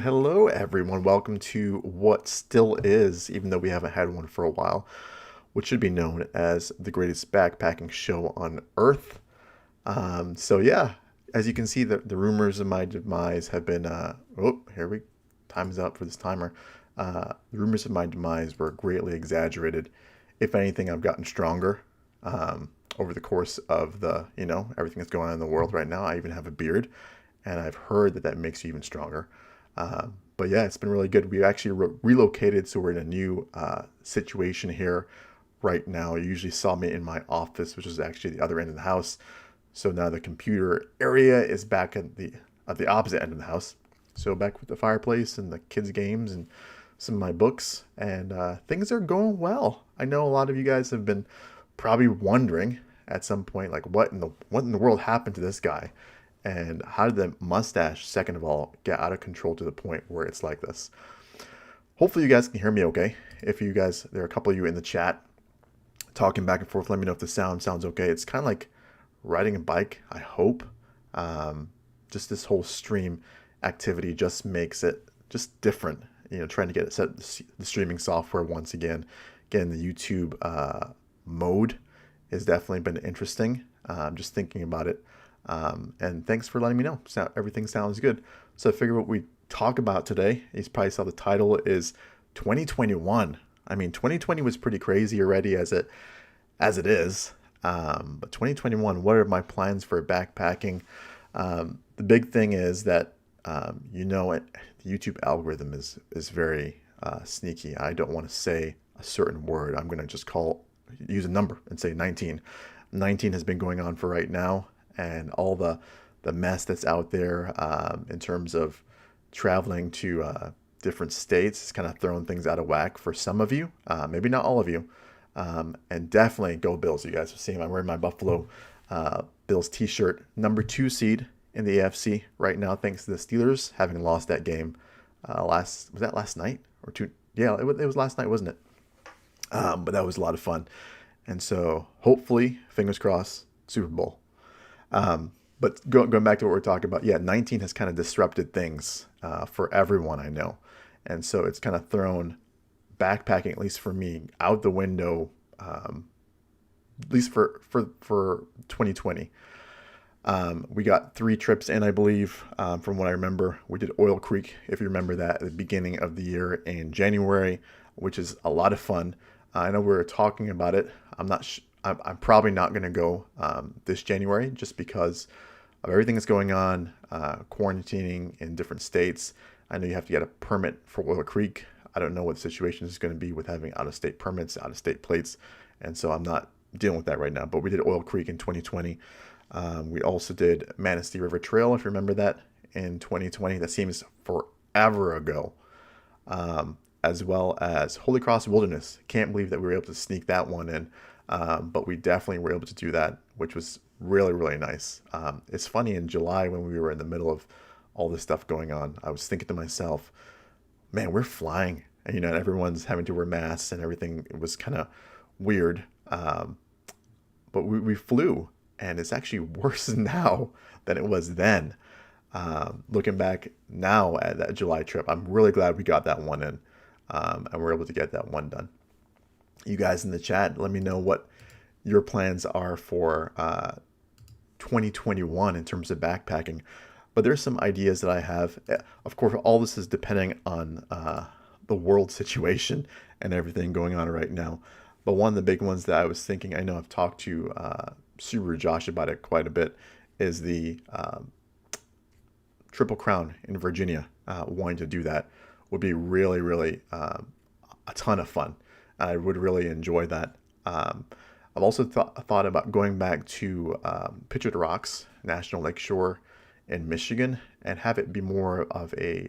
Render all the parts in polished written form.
Hello, everyone. Welcome to what still is, even though we haven't had one for a while, which should be known as the greatest backpacking show on Earth. Yeah, as you can see, the rumors of my demise have been, time's up for this timer. The rumors of my demise were greatly exaggerated. If anything, I've gotten stronger over the course of everything that's going on in the world right now. I even have a beard. And I've heard that makes you even stronger. But yeah, it's been really good. We actually relocated, so we're in a new situation here right now. You usually saw me in my office, which is actually the other end of the house. So now the computer area is back at the opposite end of the house. So back with the fireplace and the kids' games and some of my books, and things are going well. I know a lot of you guys have been probably wondering at some point, like, what in the world happened to this guy? And how did the mustache, second of all, get out of control to the point where it's like this? Hopefully you guys can hear me okay. If you guys, there are a couple of you in the chat talking back and forth. Let me know if the sounds okay. It's kind of like riding a bike, I hope. Just this whole stream activity just makes it just different. Trying to get it set the streaming software once again. Again, the YouTube mode has definitely been interesting. Just thinking about it. And thanks for letting me know. Everything sounds good. So I figure what we talk about today, you probably saw the title, is 2021. I mean, 2020 was pretty crazy already as it is. But 2021, what are my plans for backpacking? The big thing is that, the YouTube algorithm is very sneaky. I don't want to say a certain word. I'm going to just use a number and say 19. 19 has been going on for right now. And all the mess that's out there in terms of traveling to different states is kind of throwing things out of whack for some of you, maybe not all of you. And definitely go Bills. You guys have seen I'm wearing my Buffalo Bills t-shirt, number 2 seed in the AFC right now, thanks to the Steelers having lost that game. Was that last night or two? Yeah, it was last night, wasn't it? But that was a lot of fun. And so hopefully, fingers crossed, Super Bowl. But going back to what we're talking about, 19 has kind of disrupted things for everyone I know. And so it's kind of thrown backpacking, at least for me, out the window, at least for 2020. We got 3 trips in, I believe, from what I remember. We did Oil Creek, if you remember that, at the beginning of the year in January, which is a lot of fun. I know we were talking about it. I'm probably not going to go this January just because of everything that's going on, quarantining in different states. I know you have to get a permit for Oil Creek. I don't know what the situation is going to be with having out-of-state permits, out-of-state plates, and so I'm not dealing with that right now. But we did Oil Creek in 2020. We also did Manistee River Trail, if you remember that, in 2020. That seems forever ago. As well as Holy Cross Wilderness. Can't believe that we were able to sneak that one in, but we definitely were able to do that, which was really, really nice. It's funny, in July when we were in the middle of all this stuff going on, I was thinking to myself, man, we're flying. And, everyone's having to wear masks and everything. It was kind of weird. But we flew, and it's actually worse now than it was then. Looking back now at that July trip, I'm really glad we got that one in, and we're able to get that one done. You guys in the chat, let me know what your plans are for 2021 in terms of backpacking. But there's some ideas that I have. Of course, all this is depending on the world situation and everything going on right now. But one of the big ones that I was thinking, I know I've talked to Subaru Josh about it quite a bit, is the Triple Crown in Virginia. Wanting to do that would be really, really a ton of fun. I would really enjoy that. I've also thought about going back to Pictured Rocks National Lakeshore in Michigan and have it be more of a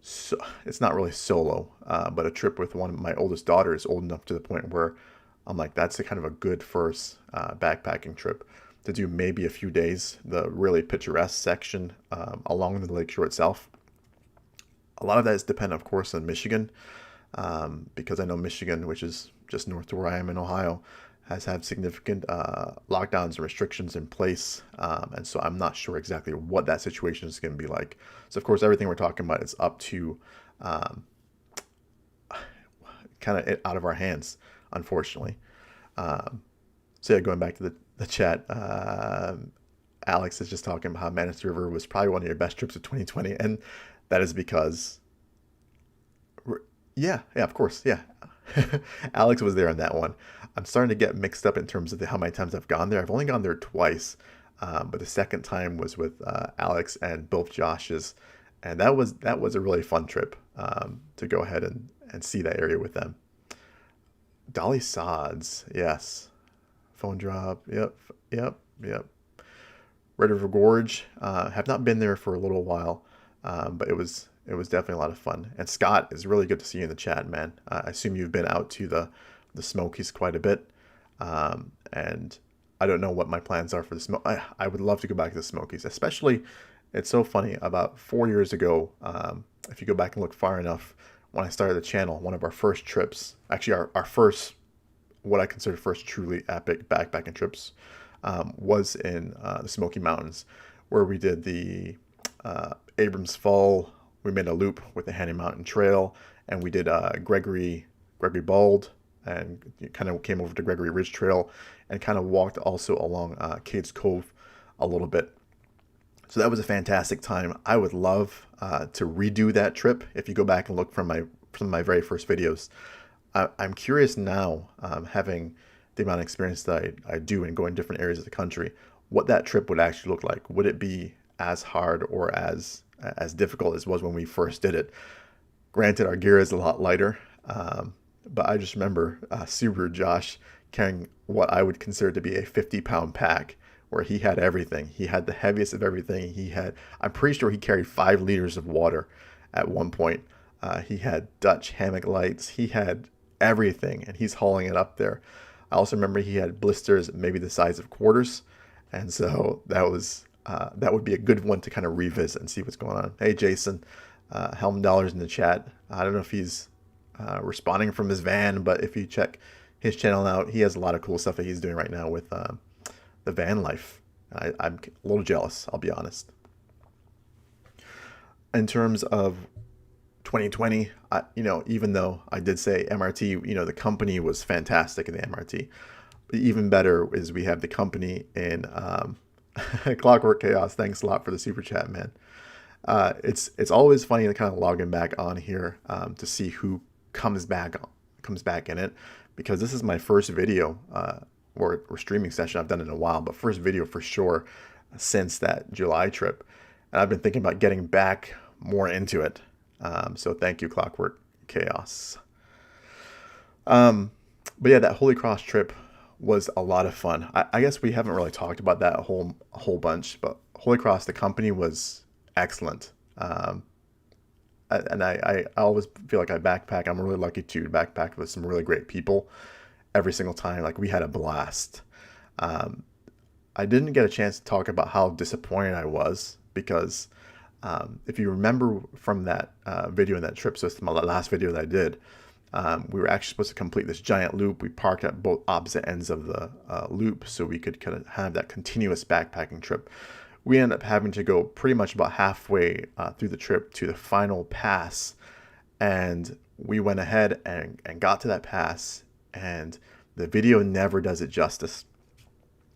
it's not really solo, but a trip with one of my oldest daughters, old enough to the point where I'm like, that's a kind of a good first backpacking trip to do, maybe a few days, the really picturesque section along the lakeshore itself. A lot of that is dependent, of course, on Michigan, because I know Michigan, which is just north to where I am in Ohio, has had significant lockdowns and restrictions in place. And so I'm not sure exactly what that situation is going to be like. So, of course, everything we're talking about is up to kind of out of our hands, unfortunately. So, yeah, going back to the chat, Alex is just talking about how Manistee River was probably one of your best trips of 2020. And that is because, yeah, of course, yeah. Alex was there on that one. I'm starting to get mixed up in terms of how many times I've gone there. I've only gone there twice, but the second time was with Alex and both Josh's, and that was a really fun trip to go ahead and see that area with them. Dolly Sods, yes. Phone drop, yep. Red River Gorge, have not been there for a little while, but it was definitely a lot of fun. And Scott, it's really good to see you in the chat, man. I assume you've been out to the Smokies quite a bit. And I don't know what my plans are for the Smokies. I would love to go back to the Smokies, especially, it's so funny, about 4 years ago, if you go back and look far enough, when I started the channel, one of our first trips, actually our first, what I consider first truly epic backpacking trips, was in the Smoky Mountains, where we did the Abrams Fall. We made a loop with the Hanny Mountain Trail, and we did Gregory Bald, and kind of came over to Gregory Ridge Trail, and kind of walked also along Cades Cove a little bit. So that was a fantastic time. I would love to redo that trip. If you go back and look from my very first videos, I'm curious now, having the amount of experience that I do in going different areas of the country, what that trip would actually look like. Would it be as hard or as difficult as it was when we first did it? Granted, our gear is a lot lighter, but I just remember Subaru Josh carrying what I would consider to be a 50-pound pack, where he had everything. He had the heaviest of everything. I'm pretty sure he carried 5 liters of water at one point. He had Dutch hammock lights. He had everything, and he's hauling it up there. I also remember he had blisters maybe the size of quarters, and so that would be a good one to kind of revisit and see what's going on. Hey, Jason, Helm Dollars in the chat. I don't know if he's responding from his van, but if you check his channel out, he has a lot of cool stuff that he's doing right now with the van life. I'm a little jealous, I'll be honest. In terms of 2020, even though I did say MRT, the company was fantastic in the MRT. But even better is we have the company in Clockwork Chaos. Thanks a lot for the super chat, man. It's always funny to kind of logging back on here to see who comes back in it, because this is my first video or streaming session I've done in a while, but first video for sure since that July trip. And I've been thinking about getting back more into it. So thank you, Clockwork Chaos. But yeah, that Holy Cross trip was a lot of fun. I guess we haven't really talked about that a whole bunch, but Holy Cross, the company was excellent. And I always feel like I backpack. I'm really lucky to backpack with some really great people every single time. Like we had a blast. Um, I didn't get a chance to talk about how disappointed I was because if you remember from that video in that trip system, the last video that I did, we were actually supposed to complete this giant loop. We parked at both opposite ends of the loop so we could kind of have that continuous backpacking trip. We ended up having to go pretty much about halfway through the trip to the final pass. And we went ahead and got to that pass, and the video never does it justice.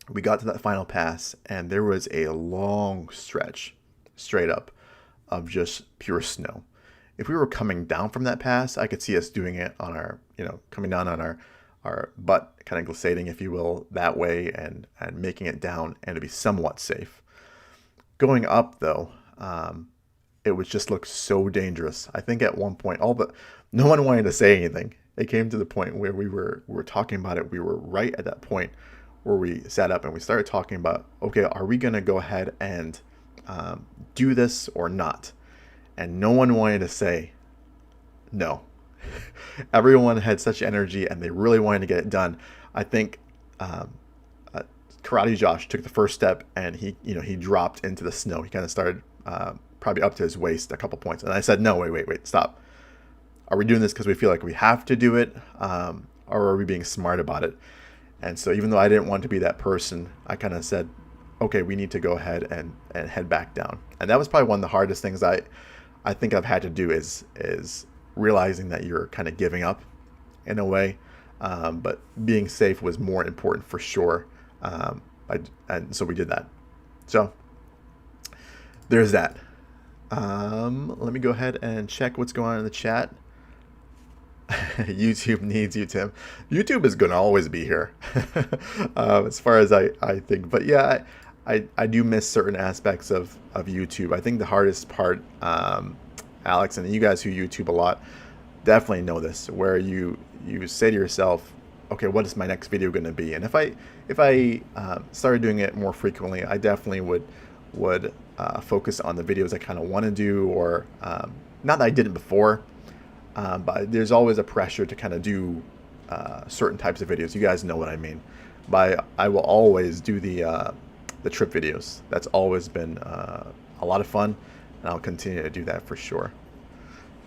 We got to that final pass, and there was a long stretch straight up of just pure snow. If we were coming down from that pass, I could see us doing it on our, coming down on our butt, kind of glissading, if you will, that way and making it down and to be somewhat safe. Going up, though, it would just look so dangerous. I think at one point, no one wanted to say anything. It came to the point where we were talking about it. We were right at that point where we sat up and we started talking about, okay, are we going to go ahead and do this or not? And no one wanted to say no. Everyone had such energy and they really wanted to get it done. I think Karate Josh took the first step and he dropped into the snow. He kind of started probably up to his waist a couple points. And I said, no, wait, stop. Are we doing this because we feel like we have to do it? Or are we being smart about it? And so even though I didn't want to be that person, I kind of said, okay, we need to go ahead and head back down. And that was probably one of the hardest things I think I've had to do is realizing that you're kind of giving up in a way. But being safe was more important for sure. And so we did that. So there's that. Let me go ahead and check what's going on in the chat. YouTube needs you, Tim. YouTube is going to always be here, as far as I think. But yeah, I do miss certain aspects of YouTube. I think the hardest part, Alex, and you guys who YouTube a lot definitely know this, where you say to yourself, okay, what is my next video going to be? And if I started doing it more frequently, I definitely would focus on the videos I kind of want to do, or not that I didn't before, but there's always a pressure to kind of do certain types of videos. You guys know what I mean. But I will always do the trip videos. That's always been a lot of fun, and I'll continue to do that for sure.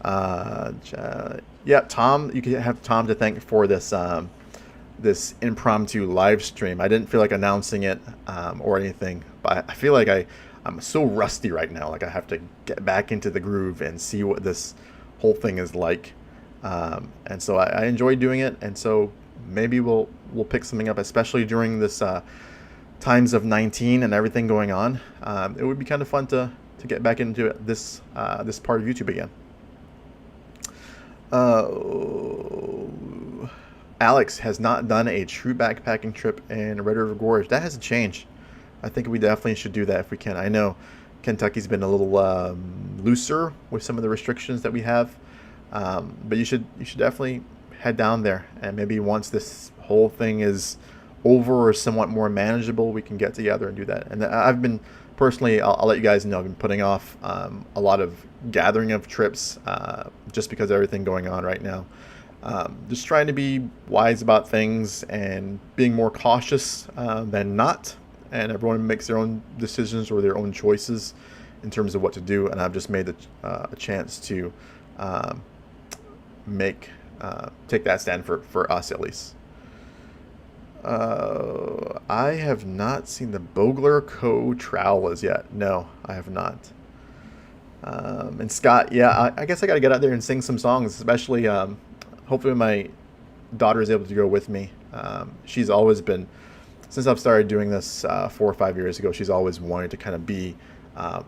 Yeah, Tom, you can have Tom to thank for this this impromptu live stream. I didn't feel like announcing it or anything, but I feel like I'm so rusty right now. Like I have to get back into the groove and see what this whole thing is like. And so I enjoy doing it, and so maybe we'll pick something up, especially during this times of 19 and everything going on. It would be kind of fun to get back into this this part of YouTube again. Alex has not done a true backpacking trip in Red River Gorge. That has to change. I think we definitely should do that if we can. I know Kentucky's been a little looser with some of the restrictions that we have, but you should definitely head down there, and maybe once this whole thing is over or somewhat more manageable, we can get together and do that. And I've been personally, I'll let you guys know, I've been putting off a lot of gathering of trips just because of everything going on right now. Just trying to be wise about things and being more cautious than not. And everyone makes their own decisions or their own choices in terms of what to do. And I've just made a chance to take that stand for us at least. I have not seen the Bogler Co. trowel as yet. No, I have not. And Scott, yeah, I guess I got to get out there and sing some songs, especially hopefully my daughter is able to go with me. She's always been, since I've started doing this 4 or 5 years ago, she's always wanted to kind of be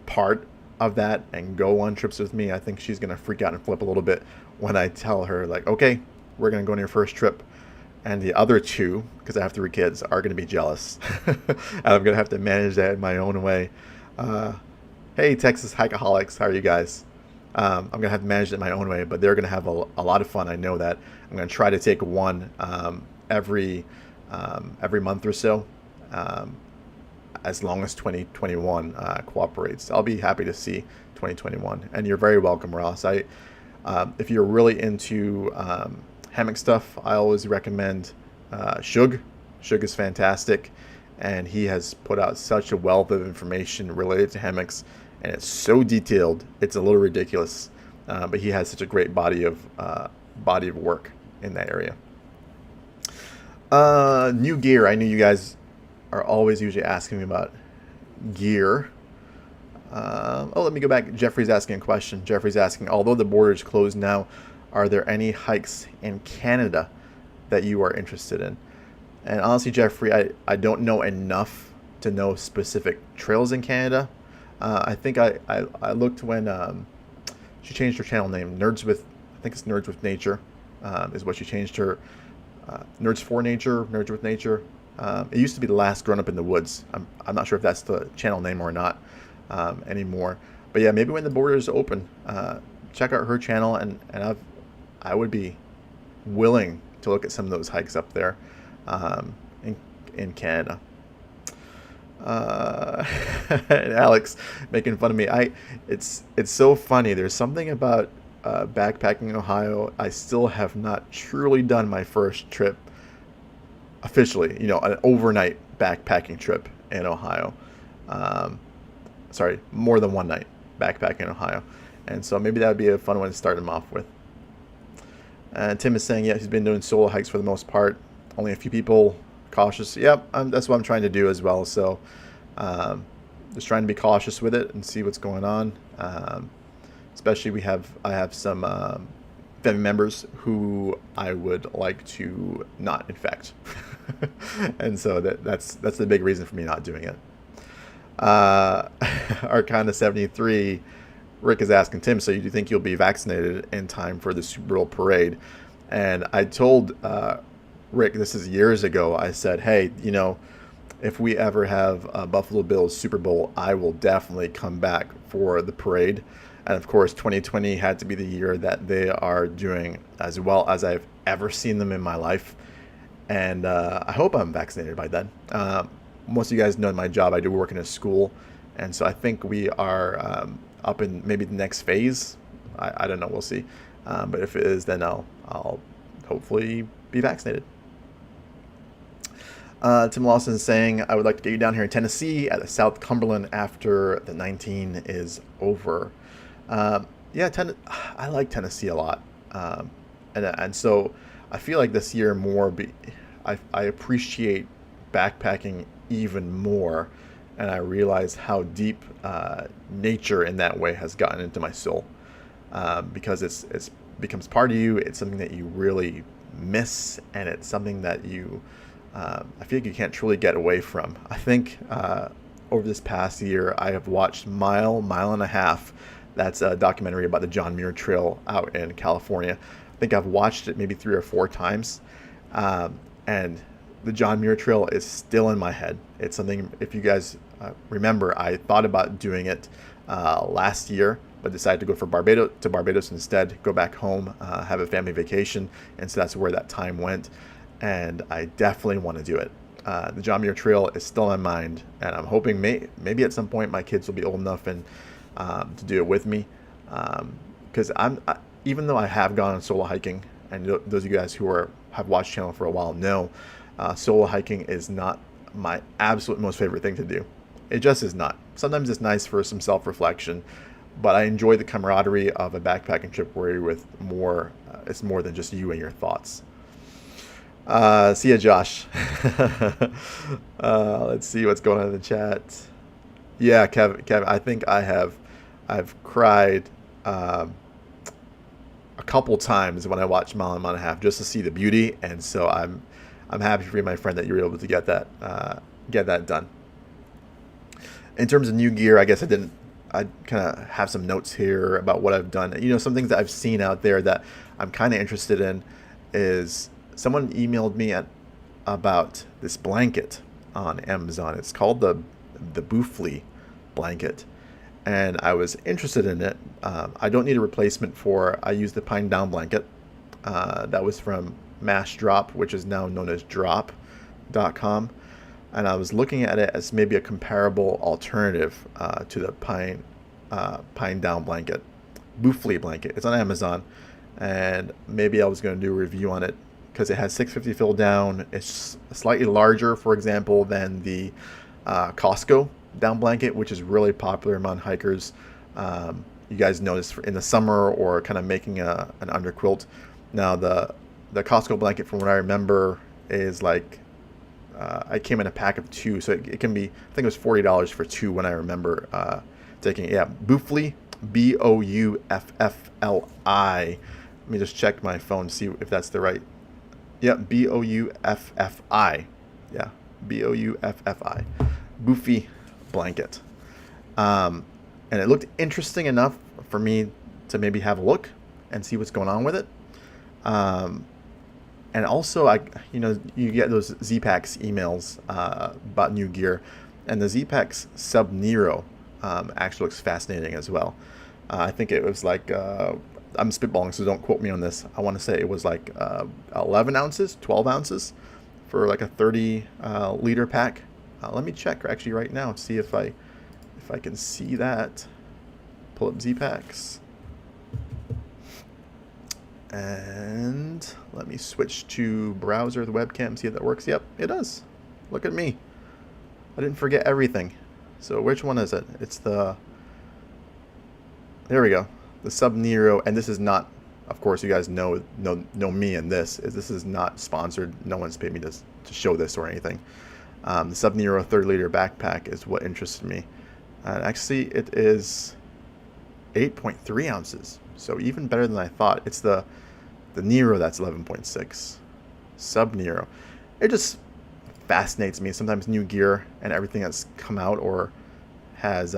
part of that and go on trips with me. I think she's going to freak out and flip a little bit when I tell her, like, okay, we're going to go on your first trip. And the other two, because I have 3 kids, are going to be jealous. And I'm going to have to manage that in my own way. Hey, Texas Hikeaholics, how are you guys? I'm gonna have to manage it my own way, but they're gonna have a lot of fun. I know that. I'm gonna try to take one every month or so, um, as long as 2021 cooperates. I'll be happy to see 2021, and you're very welcome, Ross. If you're really into hammock stuff, I always recommend Shug. Shug is fantastic, and he has put out such a wealth of information related to hammocks, and it's so detailed, it's a little ridiculous. But he has such a great body of work in that area. New gear. I know you guys are always usually asking me about gear. Let me go back. Jeffrey's asking a question. Jeffrey's asking, although the border is closed now, are there any hikes in Canada that you are interested in? And honestly, Jeffrey, I don't know enough to know specific trails in Canada. I think I looked when she changed her channel name. I think it's Nerds with Nature, is what she changed her. Nerds for Nature, Nerds with Nature. It used to be The Last Grown Up in the Woods. I'm not sure if that's the channel name or not anymore. But yeah, maybe when the border is open, check out her channel, and I would be willing to look at some of those hikes up there in Canada. And Alex making fun of me. It's so funny. There's something about backpacking in Ohio. I still have not truly done my first trip officially, an overnight backpacking trip in Ohio. Sorry, more than one night backpacking in Ohio. And so maybe that would be a fun one to start him off with. And Tim is saying, yeah, he's been doing solo hikes for the most part. Only a few people cautious. Yep, that's what I'm trying to do as well. So just trying to be cautious with it and see what's going on. Especially I have some family members who I would like to not infect. And so that's the big reason for me not doing it. Arcana 73, Rick is asking Tim, so you do think you'll be vaccinated in time for the Super Bowl parade? And I told Rick, this is years ago, I said, hey, if we ever have a Buffalo Bills Super Bowl, I will definitely come back for the parade. And of course, 2020 had to be the year that they are doing as well as I've ever seen them in my life. And I hope I'm vaccinated by then. Most of you guys know my job. I do work in a school. And so I think we are up in maybe the next phase. I don't know. We'll see. But if it is, then I'll hopefully be vaccinated. Tim Lawson is saying, I would like to get you down here in Tennessee at the South Cumberland after the 19 is over. Yeah, I like Tennessee a lot. And so I feel like this year I appreciate backpacking even more. And I realize how deep nature in that way has gotten into my soul. Because it's becomes part of you. It's something that you really miss. And it's something that I feel like you can't truly get away from. I think over this past year, I have watched Mile and a Half. That's a documentary about the John Muir Trail out in California. I think I've watched it maybe 3 or 4 times. And the John Muir Trail is still in my head. It's something, if you guys remember, I thought about doing it last year, but decided to go to Barbados instead, go back home, have a family vacation. And so that's where that time went. And I definitely want to do it. The John Muir Trail is still in my mind, and I'm hoping maybe at some point my kids will be old enough and to do it with me. Because even though I have gone on solo hiking, and those of you guys who have watched the channel for a while know, solo hiking is not my absolute most favorite thing to do. It just is not. Sometimes it's nice for some self-reflection, but I enjoy the camaraderie of a backpacking trip where you're with more. It's more than just you and your thoughts. See ya, Josh. Let's see what's going on in the chat. Yeah, Kevin, I think I've cried a couple times when I watched Mile and a Half just to see the beauty, and so I'm happy for you, my friend, that you were able to get that done. In terms of new gear, I guess I kind of have some notes here about what I've done. Some things that I've seen out there that I'm kind of interested in is someone emailed me about this blanket on Amazon. It's called the Boofly blanket. and I was interested in it. I don't need a replacement for. I use the pine down blanket. That was from Mash Drop, which is now known as drop.com. And I was looking at it as maybe a comparable alternative to the pine down blanket, Boofly blanket. It's on Amazon, and maybe I was going to do a review on it because it has 650 fill down. It's slightly larger, for example, than the Costco down blanket, which is really popular among hikers. You guys notice in the summer or kind of making an underquilt. Now the Costco blanket, from what I remember, is like I came in a pack of 2, so it can be, I think it was $40 for 2 when I remember taking it. Yeah, Boofly, Bouffli. Let me just check my phone to see if that's the right. Yeah, Bouffi. Yeah, Bouffi. Boofy blanket. And it looked interesting enough for me to maybe have a look and see what's going on with it. And also, you get those Z-Packs emails about new gear, and the Z-Packs Sub Nero actually looks fascinating as well. I think it was like, I'm spitballing, so don't quote me on this. I want to say it was like 11 ounces, 12 ounces for like a 30 liter pack. Let me check actually right now to see if I can see that. Pull up Z-Packs. And let me switch to browser, the webcam, see if that works. Yep, it does. Look at me. I didn't forget everything. So which one is it? It's the, there we go, the Sub Nero. And this is not, of course, you guys know me in this. This is not sponsored. No one's paid me to show this or anything. The Sub Nero 30 liter backpack is what interested me. And actually, it is 8.3 ounces. So even better than I thought. It's the Nero that's 11.6. Sub Nero. It just fascinates me. Sometimes new gear and everything that's come out or has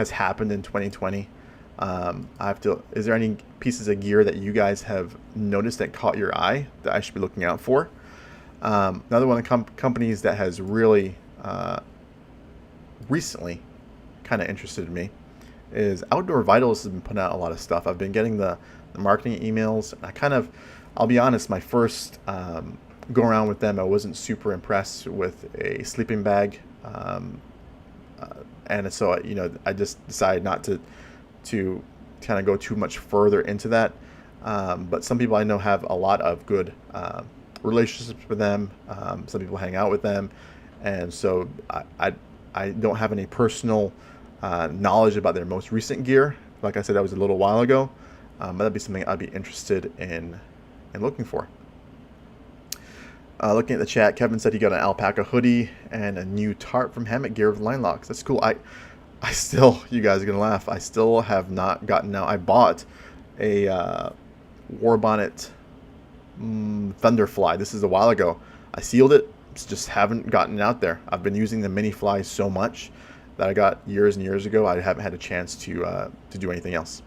happened in 2020. Is there any pieces of gear that you guys have noticed that caught your eye that I should be looking out for? Another one of the companies that has really recently kind of interested me is Outdoor Vitals has been putting out a lot of stuff. I've been getting the marketing emails. I'll be honest, my first go around with them, I wasn't super impressed with a sleeping bag. And so, I just decided not to kind of go too much further into that. But some people I know have a lot of good relationships with them. Some people hang out with them. And so I don't have any personal knowledge about their most recent gear. Like I said, that was a little while ago, but that'd be something I'd be interested in looking for. Looking at the chat, Kevin said he got an alpaca hoodie and a new tarp from Hammock Gear with line locks. That's cool. I still, you guys are gonna laugh, I still have not gotten out. I bought a Warbonnet Thunderfly. This is a while ago. I sealed it, just haven't gotten out there. I've been using the mini fly so much that I got years and years ago. I haven't had a chance to do anything else.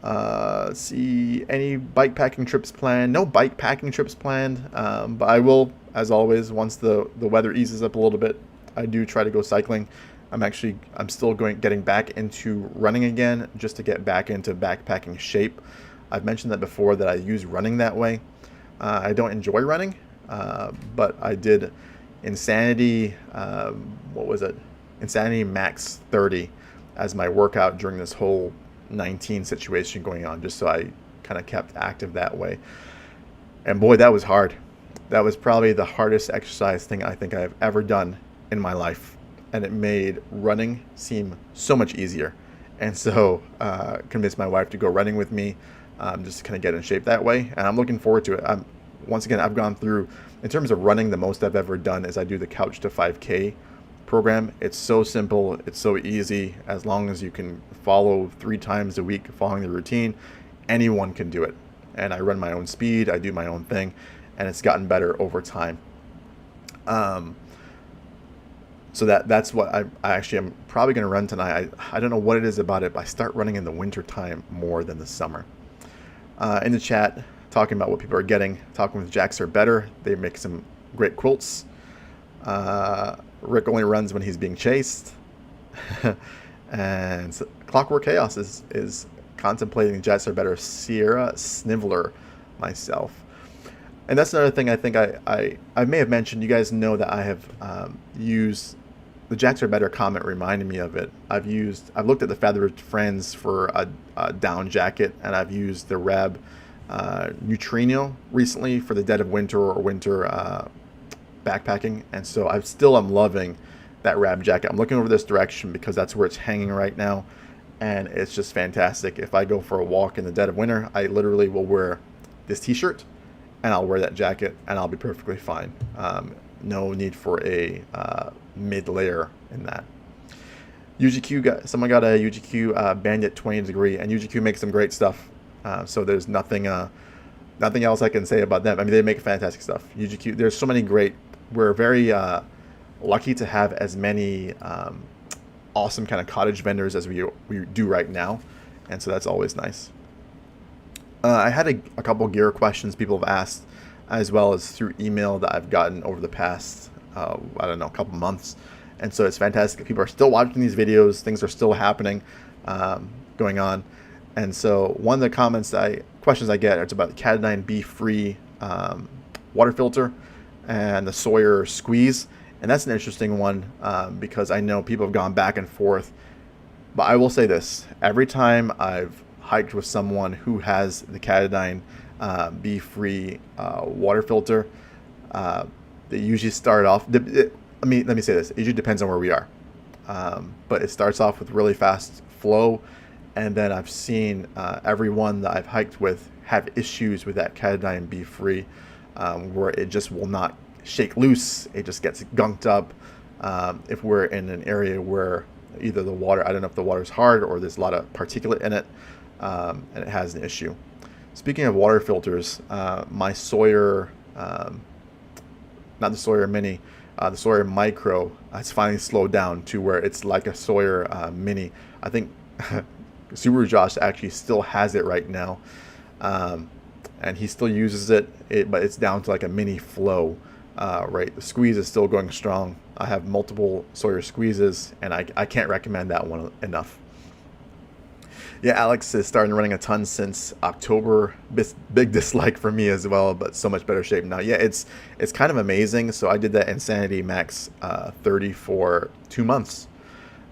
Let's see, any bike packing trips planned? No bike packing trips planned, but I will, as always, once the weather eases up a little bit, I do try to go cycling. I'm still getting back into running again, just to get back into backpacking shape. I've mentioned that before, that I use running that way. I don't enjoy running, but I did Insanity, what was it? Insanity Max 30 as my workout during this whole 19 situation going on, just so I kind of kept active that way. And boy, that was hard. That was probably the hardest exercise thing I think I've ever done in my life, and it made running seem so much easier. And so convinced my wife to go running with me, just to kind of get in shape that way, and I'm looking forward to it. Once again, I've gone through, in terms of running, the most I've ever done is I do the Couch to 5K program. It's so simple, it's so easy. As long as you can follow 3 times a week, following the routine, anyone can do it. And I run my own speed, I do my own thing, and it's gotten better over time. So that's what I actually am probably going to run tonight. I don't know what it is about it, but I start running in the winter time more than the summer. In the chat, talking about what people are getting, talking with Jacks Are Better. They make some great quilts. Rick only runs when he's being chased. And Clockwork Chaos is contemplating jets are better. Sierra Sniveler, myself. And that's another thing I think I may have mentioned. You guys know that I have used the jacks are better comment reminded me of it. I've looked at the Feathered Friends for a down jacket, and I've used the Reb Neutrino recently for the dead of winter or winter backpacking, and so I'm loving that Rab jacket. I'm looking over this direction because that's where it's hanging right now, and it's just fantastic. If I go for a walk in the dead of winter, I literally will wear this t-shirt and I'll wear that jacket and I'll be perfectly fine. No need for a mid layer in that. Someone got a UGQ Bandit 20 degree, and UGQ makes some great stuff. So there's nothing else I can say about them. I mean, they make fantastic stuff. UGQ, there's so many great. We're very lucky to have as many awesome kind of cottage vendors as we do right now, and so that's always nice. I had a couple gear questions people have asked, as well as through email that I've gotten over the past I don't know, a couple months, and so it's fantastic that people are still watching these videos. Things are still happening, going on, and so one of the questions I get, it's about the Cat9 Be Free water filter and the Sawyer squeeze. And that's an interesting one because I know people have gone back and forth. But I will say this. Every time I've hiked with someone who has the Cat9 Be Free water filter, they usually start off... let me say this. It usually depends on where we are. But it starts off with really fast flow. And then I've seen everyone that I've hiked with have issues with that Cat9 Be Free, where it just will not shake loose. It just gets gunked up. If we're in an area where either the water, I don't know if the water's hard or there's a lot of particulate in it, and it has an issue. Speaking of water filters, my Sawyer, not the Sawyer Mini, the Sawyer Micro, has finally slowed down to where it's like a Sawyer Mini. I think Subaru Josh actually still has it right now, and he still uses it, but it's down to like a mini flow. Right, the squeeze is still going strong. I have multiple Sawyer squeezes, and I can't recommend that one enough. Yeah, Alex is starting running a ton since October. Big dislike for me as well, but so much better shape now. Yeah, it's kind of amazing. So I did that Insanity Max 30 for 2 months,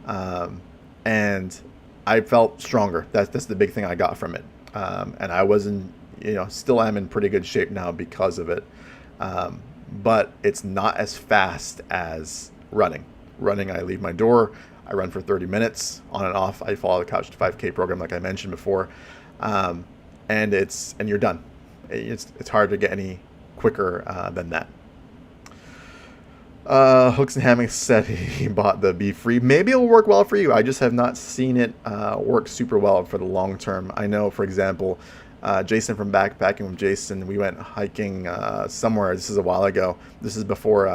and I felt stronger. That's the big thing I got from it, and I wasn't, still am in pretty good shape now because of it. But it's not as fast as running. Running, I leave my door, I run for 30 minutes on and off. I follow the Couch to 5K program like I mentioned before, and you're done. It's hard to get any quicker than that. Hooks and Hammocks said he bought the Be Free. Maybe it'll work well for you. I just have not seen it work super well for the long term. I know, for example, Jason from Backpacking with Jason, we went hiking somewhere. This is a while ago. This is before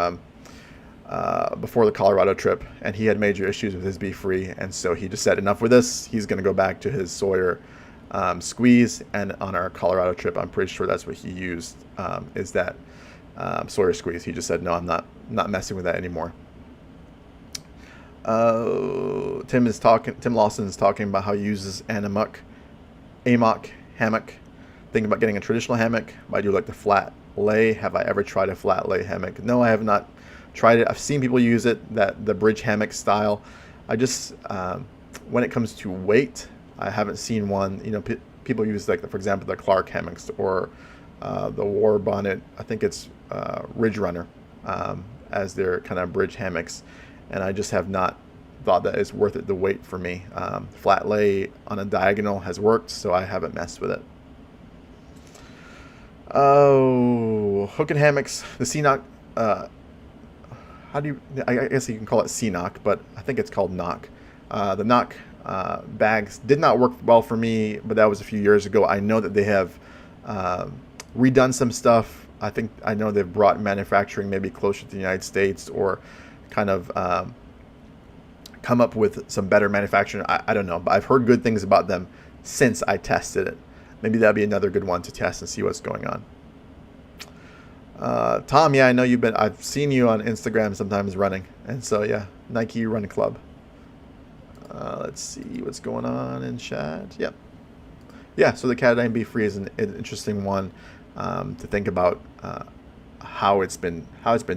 the Colorado trip, and he had major issues with his Be Free, and so he just said enough with this. He's going to go back to his Sawyer squeeze, and on our Colorado trip, I'm pretty sure that's what he used, is that Sawyer squeeze. He just said, no, I'm not messing with that anymore. Tim Lawson is talking about how he uses an AMOC hammock. Thinking about getting a traditional hammock, but I do like the flat lay. Have I ever tried a flat lay hammock? No, I have not tried it. I've seen people use it, the bridge hammock style. I just, when it comes to weight, I haven't seen one. People use, like, for example, the Clark hammocks or the War Bonnet. I think it's Ridge Runner as their kind of bridge hammocks, and I just have not thought that it's worth it, the weight for me. Flat lay on a diagonal has worked, so I haven't messed with it. Oh, hook and hammocks, the CNOC, I guess you can call it CNOC, but I think it's called knock. The knock bags did not work well for me, but that was a few years ago. I know that they have redone some stuff. I know they've brought manufacturing maybe closer to the United States, or kind of come up with some better manufacturing. I don't know, but I've heard good things about them since I tested it. Maybe that'd be another good one to test and see what's going on. Tom, yeah, I know I've seen you on Instagram sometimes running, and so yeah, Nike Run Club. Let's see what's going on in chat. Yep. Yeah, so the Catadine Be Free is an interesting one to think about how it's been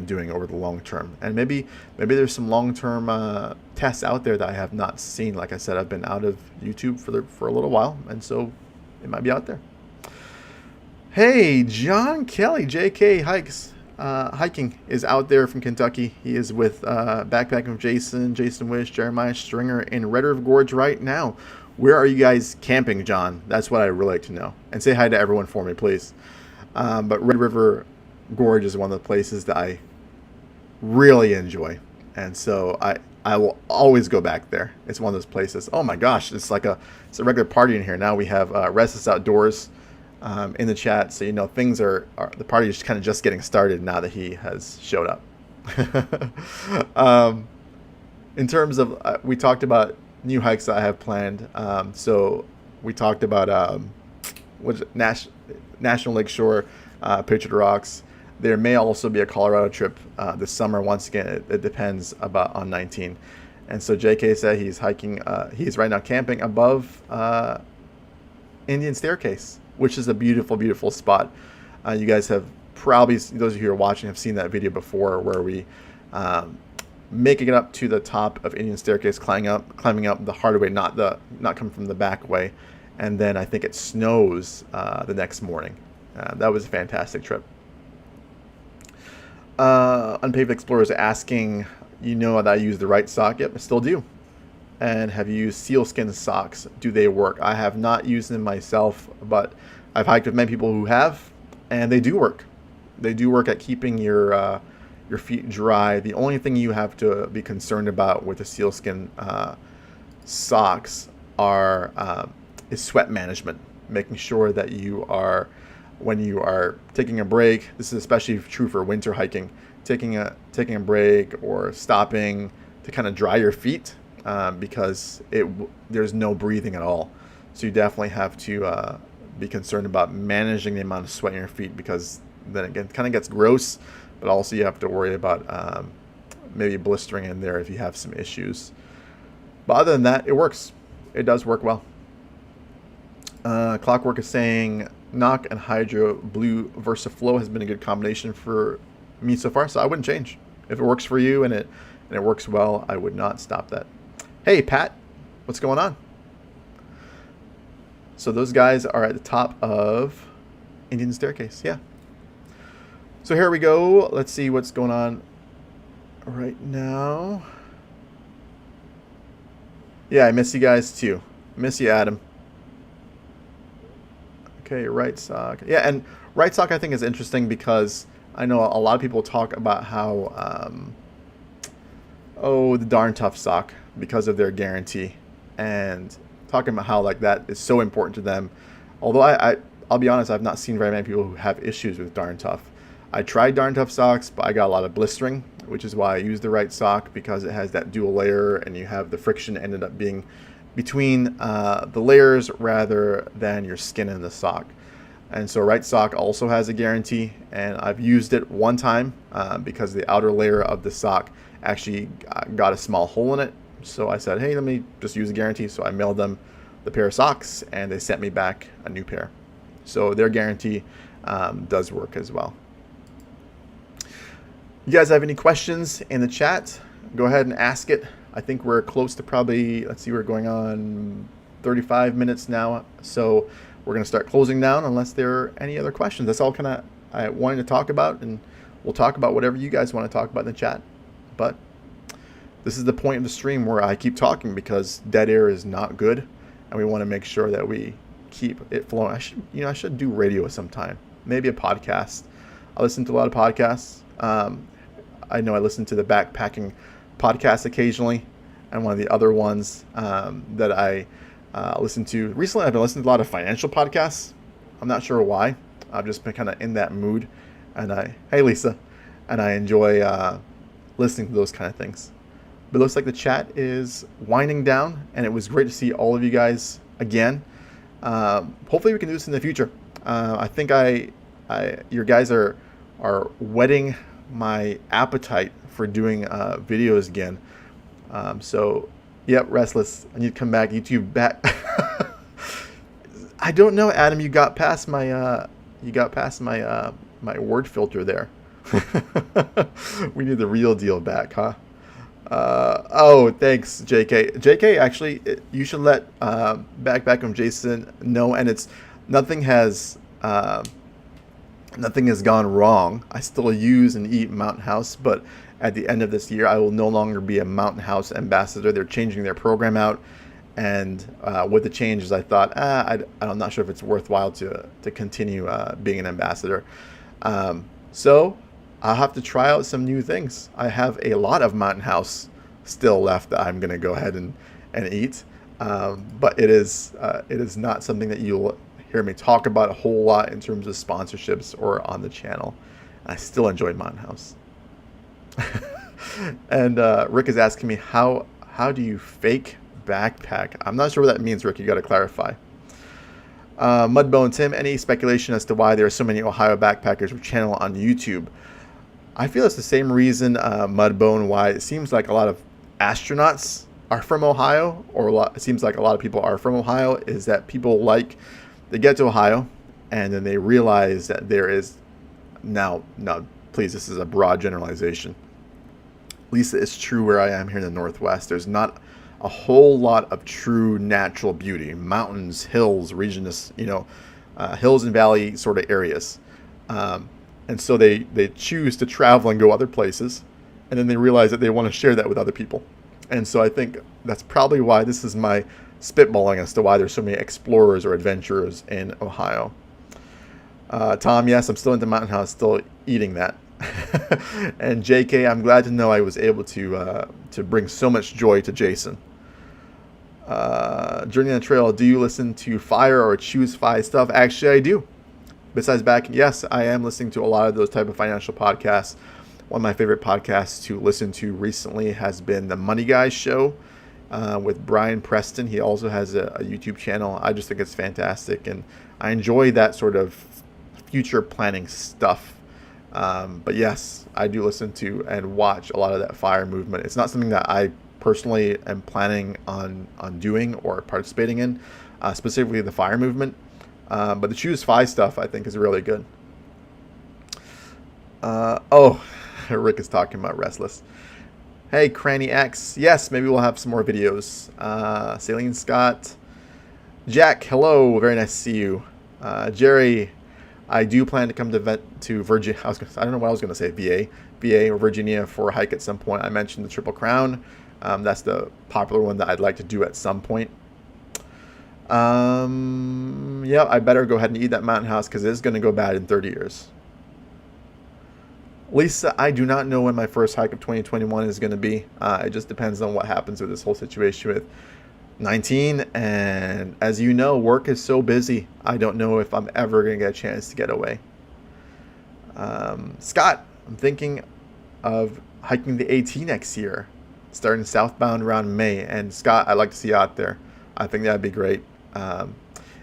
doing over the long term, and maybe there's some long term tests out there that I have not seen. Like I said, I've been out of YouTube for a little while, and so it might be out there. Hey, John Kelly, JK Hiking is out there from Kentucky. He is with Backpacking with Jason Wish, Jeremiah Stringer in Red River Gorge right now. Where are you guys camping, John? That's what I'd really like to know. And say hi to everyone for me, please. But Red River Gorge is one of the places that I really enjoy. And so I will always go back there. It's one of those places. Oh my gosh, it's a regular party in here. Now we have Restless Outdoors in the chat. So, you know, things are the party is kind of just getting started now that he has showed up. In terms of, we talked about new hikes that I have planned. So we talked about National Lakeshore, Patriot Rocks. There may also be a Colorado trip this summer. Once again, it depends on 19. And so JK said he's hiking. He's right now camping above Indian Staircase, which is a beautiful, beautiful spot. You guys have probably, those of you who are watching, have seen that video before, where we making it up to the top of Indian Staircase, climbing up the hard way, not coming from the back way, and then I think it snows the next morning. That was a fantastic trip. Unpaved Explorers asking, you know that I use the right sock? Yep, I still do. And have you used sealskin socks? Do they work? I have not used them myself, but I've hiked with many people who have, and they do work. They do work at keeping your feet dry. The only thing you have to be concerned about with the sealskin socks is sweat management, making sure that you are, when you are taking a break, this is especially true for winter hiking, taking a break or stopping to kind of dry your feet, because there's no breathing at all. So you definitely have to be concerned about managing the amount of sweat in your feet, because then again, it kind of gets gross, but also you have to worry about maybe blistering in there if you have some issues. But other than that, it works. It does work well. Clockwork is saying Knock and Hydro Blue VersaFlow has been a good combination for me so far, so I wouldn't change. If it works for you and it works well, I would not stop that. Hey, Pat, what's going on? So those guys are at the top of Indian Staircase, yeah. So here we go. Let's see what's going on right now. Yeah, I miss you guys too. Miss you, Adam. Okay, right sock. Yeah, and right sock I think is interesting because I know a lot of people talk about how, the darn tough sock because of their guarantee, and talking about how like that is so important to them. Although I'll be honest, I've not seen very many people who have issues with darn tough. I tried darn tough socks, but I got a lot of blistering, which is why I use the right sock, because it has that dual layer and you have the friction ended up being between the layers rather than your skin in the sock. And so right sock also has a guarantee, and I've used it one time because the outer layer of the sock actually got a small hole in it. So I said, hey, let me just use a guarantee. So I mailed them the pair of socks and they sent me back a new pair. So their guarantee does work as well. You guys have any questions in the chat? Go ahead and ask it. I think we're close to probably, let's see, we're going on 35 minutes now. So we're going to start closing down unless there are any other questions. That's all kind of I wanted to talk about, and we'll talk about whatever you guys want to talk about in the chat. But this is the point of the stream where I keep talking, because dead air is not good, and we want to make sure that we keep it flowing. I should do radio sometime, maybe a podcast. I listen to a lot of podcasts. I know I listen to the backpacking podcast occasionally, and one of the other ones that I listen to recently, I've been listening to a lot of financial podcasts. I'm not sure why. I've just been kind of in that mood, and hey Lisa, and I enjoy listening to those kind of things. But it looks like the chat is winding down, and it was great to see all of you guys again. Hopefully we can do this in the future. I think your guys are whetting my appetite for doing videos again. So Yep, restless. I need to come back. YouTube back. I don't know, Adam. You got past my word filter there. We need the real deal back, huh? Oh, thanks, JK. JK, actually, you should let back from Jason know, and it's nothing has nothing has gone wrong. I still use and eat Mountain House, but at the end of this year, I will no longer be a Mountain House ambassador. They're changing their program out, and with the changes, I thought, I'm not sure if it's worthwhile to continue being an ambassador. So I'll have to try out some new things. I have a lot of Mountain House still left that I'm going to go ahead and eat, but it is not something that you'll hear me talk about a whole lot in terms of sponsorships or on the channel. I still enjoy Mountain House. And Rick is asking me, how do you fake backpack? I'm not sure what that means, Rick. You got to clarify. Mudbone Tim, any speculation as to why there are so many Ohio backpackers with channel on YouTube? I feel it's the same reason, Mudbone, why it seems like a lot of astronauts are from Ohio, or it seems like a lot of people are from Ohio, is that people they get to Ohio and then they realize that there is now, please, this is a broad generalization. At least it's true where I am here in the Northwest. There's not a whole lot of true natural beauty, mountains, hills, hills and valley sort of areas. And so they choose to travel and go other places, and then they realize that they want to share that with other people. And so I think that's probably why this is my spitballing as to why there's so many explorers or adventurers in Ohio. Tom, yes, I'm still into Mountain House, still eating that. And JK, I'm glad to know I was able to bring so much joy to Jason. Journey on the Trail, do you listen to Fire or Choose Fi stuff? Actually, I do. Besides back, yes, I am listening to a lot of those type of financial podcasts. One of my favorite podcasts to listen to recently has been the Money Guys show with Brian Preston. He also has a YouTube channel. I just think it's fantastic, and I enjoy that sort of future planning stuff. But yes, I do listen to and watch a lot of that FIRE movement. It's not something that I personally am planning on doing or participating in, specifically the FIRE movement. But the Choose Fi stuff, I think, is really good. Rick is talking about Restless. Hey, Cranny X. Yes, maybe we'll have some more videos. Celine Scott. Jack, hello. Very nice to see you. Jerry, I do plan to come to Virginia. I don't know what I was going to say. VA or Virginia for a hike at some point. I mentioned the Triple Crown. That's the popular one that I'd like to do at some point. Yeah, I better go ahead and eat that Mountain House because it is going to go bad in 30 years. Lisa, I do not know when my first hike of 2021 is going to be. It just depends on what happens with this whole situation with 19. And as you know, work is so busy. I don't know if I'm ever going to get a chance to get away. Scott, I'm thinking of hiking the AT next year, starting southbound around May. And Scott, I'd like to see you out there. I think that'd be great.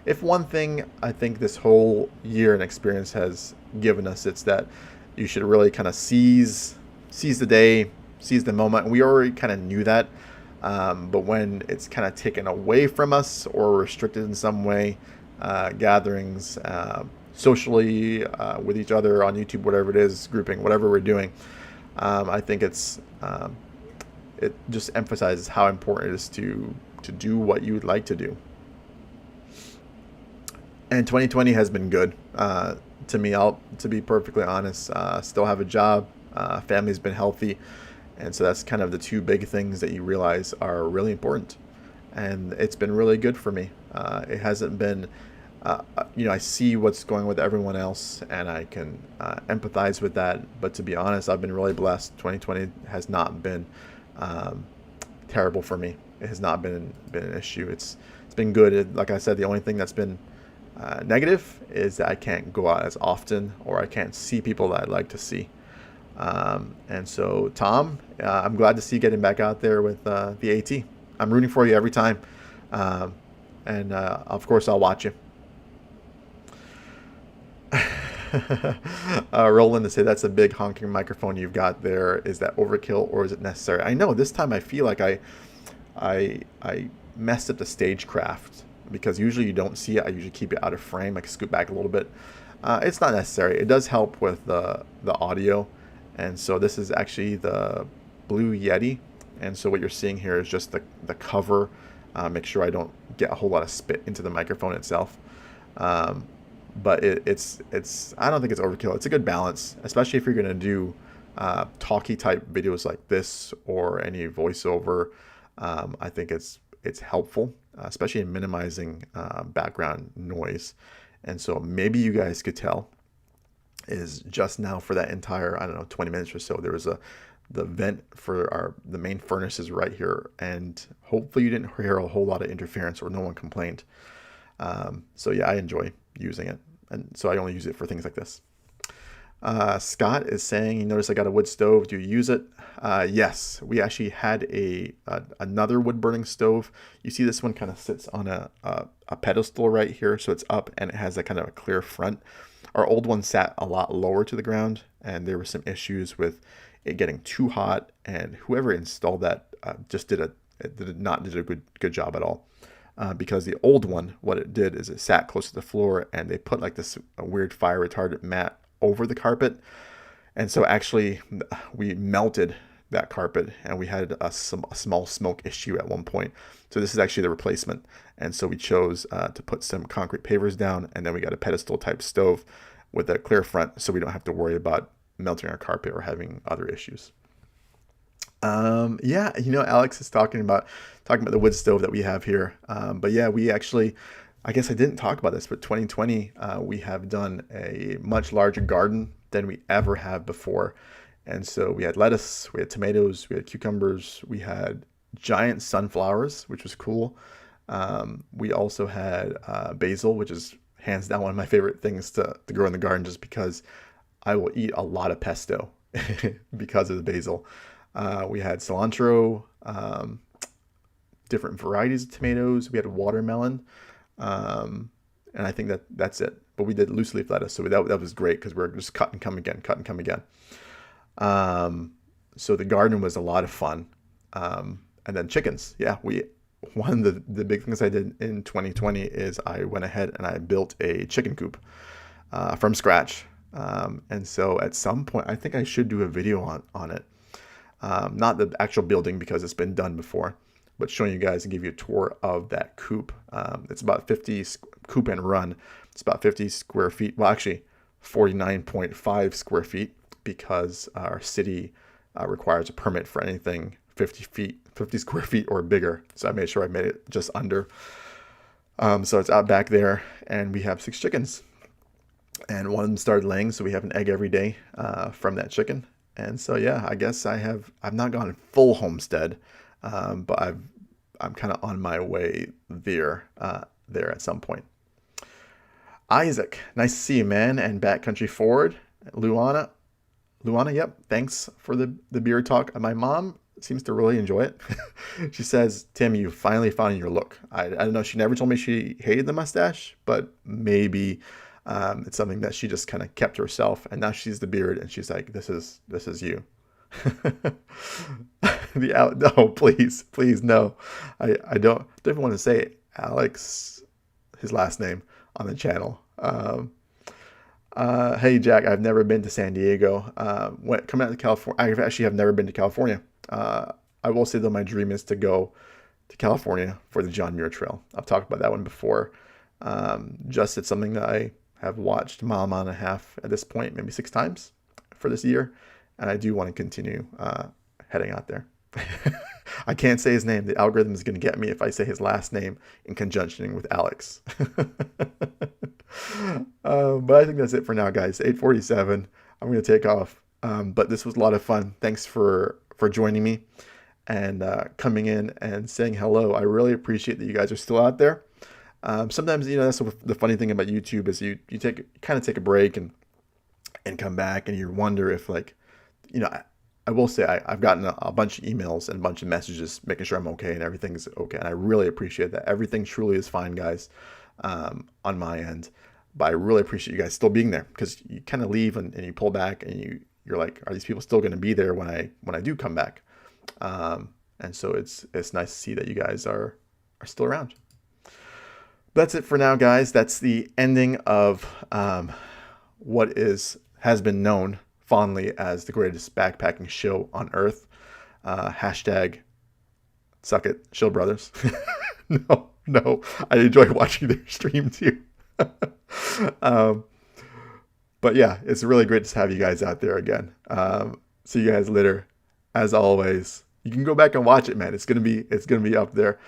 If one thing I think this whole year and experience has given us, it's that you should really kind of seize the day, seize the moment. And we already kind of knew that, but when it's kind of taken away from us or restricted in some way, gatherings, socially, with each other on YouTube, whatever it is, grouping, whatever we're doing, I think it just emphasizes how important it is to do what you would like to do. And 2020 has been good to me. To be perfectly honest, still have a job. Family's been healthy, and so that's kind of the two big things that you realize are really important. And it's been really good for me. It hasn't been, I see what's going on with everyone else, and I can empathize with that. But to be honest, I've been really blessed. 2020 has not been terrible for me. It has not been an issue. It's been good. Like I said, the only thing that's been negative is that I can't go out as often, or I can't see people that I'd like to see. And so, Tom, I'm glad to see you getting back out there with the AT. I'm rooting for you every time. And of course, I'll watch you. Roland to say that's a big honking microphone you've got there. Is that overkill or is it necessary? I know this time I feel like I I messed up the stagecraft because usually you don't see it. I usually keep it out of frame. I can scoot back a little bit. It's not necessary. It does help with the audio, and so this is actually the Blue Yeti. And so what you're seeing here is just the cover. Make sure I don't get a whole lot of spit into the microphone itself. Um, but it's I don't think it's overkill. It's a good balance, especially if you're gonna do talky type videos like this or any voiceover. I think it's helpful, especially in minimizing background noise. And so maybe you guys could tell is just now for that entire, I don't know, 20 minutes or so, there was the vent for the main furnace is right here, and hopefully you didn't hear a whole lot of interference or no one complained. So yeah, I enjoy using it, and so I only use it for things like this. Scott is saying, you notice I got a wood stove. Do you use it? Yes, we actually had another wood burning stove. You see this one kind of sits on a pedestal right here, so it's up and it has that kind of a clear front. Our old one sat a lot lower to the ground, and there were some issues with it getting too hot. And whoever installed that just did not did a good job at all. Because the old one, what it did is it sat close to the floor, and they put like this weird fire retardant mat over the carpet, and so actually we melted that carpet, and we had a small smoke issue at one point. So this is actually the replacement, and so we chose to put some concrete pavers down, and then we got a pedestal type stove with a clear front, so we don't have to worry about melting our carpet or having other issues. Yeah, Alex is talking about the wood stove that we have here. But yeah, we actually, I guess I didn't talk about this, but 2020, we have done a much larger garden than we ever have before. And so we had lettuce, we had tomatoes, we had cucumbers, we had giant sunflowers, which was cool. We also had basil, which is hands down one of my favorite things to grow in the garden, just because I will eat a lot of pesto because of the basil. We had cilantro, different varieties of tomatoes. We had watermelon, and I think that's it. But we did loose leaf lettuce, so that was great because we're just cut and come again, cut and come again. So the garden was a lot of fun. And then chickens. Yeah, one of the big things I did in 2020 is I went ahead and I built a chicken coop from scratch. And so at some point, I think I should do a video on it. Not the actual building because it's been done before, but showing you guys and give you a tour of that coop. It's about 50 coop and run. It's about 50 square feet. Well, actually 49.5 square feet because our city requires a permit for anything 50 square feet or bigger. So I made sure I made it just under. So it's out back there, and we have 6 chickens, and one of them started laying, so we have an egg every day from that chicken. And so yeah, I guess I've not gone full homestead, but I'm kind of on my way there at some point. Isaac, nice to see you, man, and Backcountry Forward. Luana, yep, thanks for the beer talk. My mom seems to really enjoy it. She says, Tim, you finally found your look. I don't know, she never told me she hated the mustache, but maybe it's something that she just kind of kept to herself, and now she sees the beard and she's like, this is you. No, please no. I don't even want to say Alex, his last name, on the channel. Hey Jack, I've never been to San Diego. Coming out to California, I actually have never been to California. I will say though, my dream is to go to California for the John Muir Trail. I've talked about that one before. Just it's something that I have watched mile and a half at this point, maybe 6 times for this year, and I do want to continue heading out there. I can't say his name. The algorithm is going to get me if I say his last name in conjunction with Alex. But I think that's it for now, guys. 8:47. I'm going to take off. But this was a lot of fun. Thanks for joining me and coming in and saying hello. I really appreciate that you guys are still out there. Sometimes, that's the funny thing about YouTube is you kind of take a break and come back, and you wonder if I will say I've gotten a bunch of emails and a bunch of messages making sure I'm okay and everything's okay. And I really appreciate that. Everything truly is fine, guys, on my end. But I really appreciate you guys still being there, because you kind of leave and you pull back and you're like, are these people still going to be there when I do come back? And so it's nice to see that you guys are still around. That's it for now, guys. That's the ending of what has been known fondly as the greatest backpacking show on Earth. Hashtag suck it, Shill Brothers. No, I enjoy watching their stream too. But yeah, it's really great to have you guys out there again. See you guys later. As always, you can go back and watch it, man. It's gonna be up there.